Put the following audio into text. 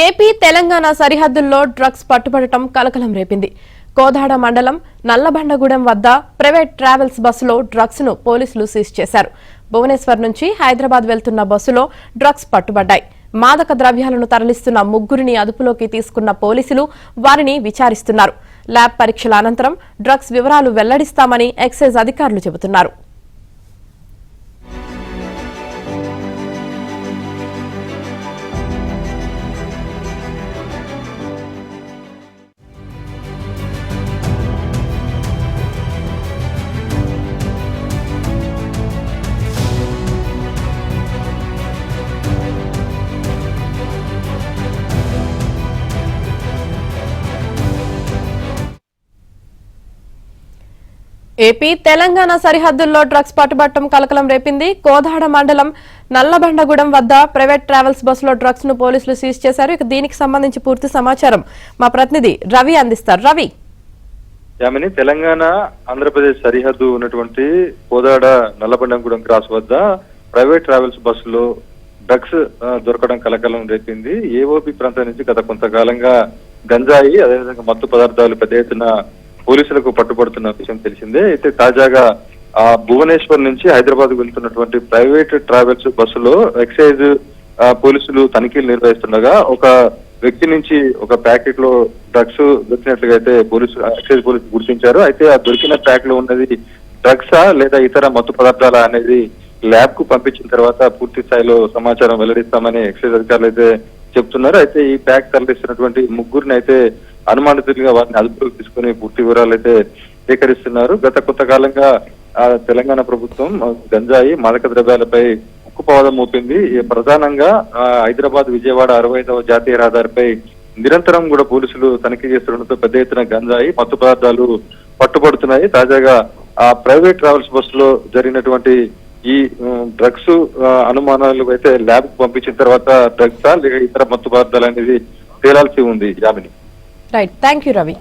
AP Telangana సరిహద్దుల్లో drugs పట్టుబడటం కలకలం రేపింది. కోదాడ మండలం నల్లబండగూడెం వద్ద ప్రైవేట్ ట్రావెల్స్ బస్సులో డ్రగ్స్ ను పోలీసులు సీజ్ చేశారు. భువనేశ్వర్ నుంచి హైదరాబాద్ వెళ్తున్న బస్సులో డ్రగ్స్ పట్టుబడ్డాయి. మాదక ద్రవ్యాలను తరలిస్తున్న ముగ్గురిని అదుపులోకి తీసుకున్న పోలీసులు వారిని విచారిస్తున్నారు. ల్యాబ్ పరీక్షల అనంతరం డ్రగ్స్ వివరాలు వెల్లడిస్తామని ఎక్సైజ్ అధికారులు చెబుతున్నారు. ఏపీ తెలంగాణ సరిహద్దుల్లో డ్రగ్స్ పట్టుబట్టం కలకలం రేపింది. కోదాడ మండలం నల్లబండగూడెం వద్ద ప్రైవేట్ ట్రావెల్స్ బస్సులో డ్రగ్స్ ను పోలీసులు సీజ్ చేశారు. ఇక దీనికి సంబంధించి పూర్తి సమాచారం మా ప్రతినిధి రవి అందిస్తారు. రవి, తెలంగాణ ఆంధ్రప్రదేశ్ సరిహద్దు ఉన్నటువంటి కోదాడ నల్లబండగూడెం క్రాస్ వద్ద ప్రైవేట్ ట్రావెల్స్ బస్సులో డ్రగ్స్ దొరకడం కలకలం రేపింది. ఏఓబి ప్రాంతం నుంచి గత కొంతకాలంగా గంజాయి అదేవిధంగా మత్తు పదార్థాలు పెద్ద ఎత్తున పోలీసులకు పట్టుబడుతున్న విషయం తెలిసిందే. అయితే తాజాగా భువనేశ్వర్ నుంచి హైదరాబాద్ వెళ్తున్నటువంటి ప్రైవేట్ ట్రావెల్స్ బస్సులో ఎక్సైజ్ పోలీసులు తనిఖీలు నిర్వహిస్తుండగా ఒక వ్యక్తి నుంచి ఒక ప్యాకెట్ లో డ్రగ్స్ దొరికినట్లుగా అయితే ఎక్సైజ్ పోలీసులు గుర్తించారు. అయితే ఆ దొరికిన ప్యాక్ లో ఉన్నది డ్రగ్సా లేదా ఇతర మత్తు పదార్థాలా అనేది ల్యాబ్ కు పంపించిన తర్వాత పూర్తి స్థాయిలో సమాచారం వెల్లడిస్తామని ఎక్సైజ్ అధికారులు అయితే చెప్తున్నారు. అయితే ఈ ప్యాక్ తరలిస్తున్నటువంటి ముగ్గురిని అయితే అనుమానితులుగా వారిని అదుపులోకి తీసుకుని పూర్తి వివరాలు అయితే సేకరిస్తున్నారు. గత కొంతకాలంగా తెలంగాణ ప్రభుత్వం గంజాయి మాదక ద్రవ్యాలపై ఉక్కుపాదం మోపింది. ప్రధానంగా హైదరాబాద్ విజయవాడ 65వ జాతీయ రహదారిపై నిరంతరం కూడా పోలీసులు తనిఖీ చేస్తుండటంతో పెద్ద ఎత్తున గంజాయి మత్తు పదార్థాలు పట్టుబడుతున్నాయి. తాజాగా ఆ ప్రైవేట్ ట్రావెల్స్ బస్సులో జరిగినటువంటి ఈ డ్రగ్స్ అనుమానాలు అయితే ల్యాబ్ కు పంపించిన తర్వాత డ్రగ్సా లేక ఇతర మత్తు పదార్థాలు అనేది తేలాల్సి ఉంది. Yamini, right, thank you Ravi.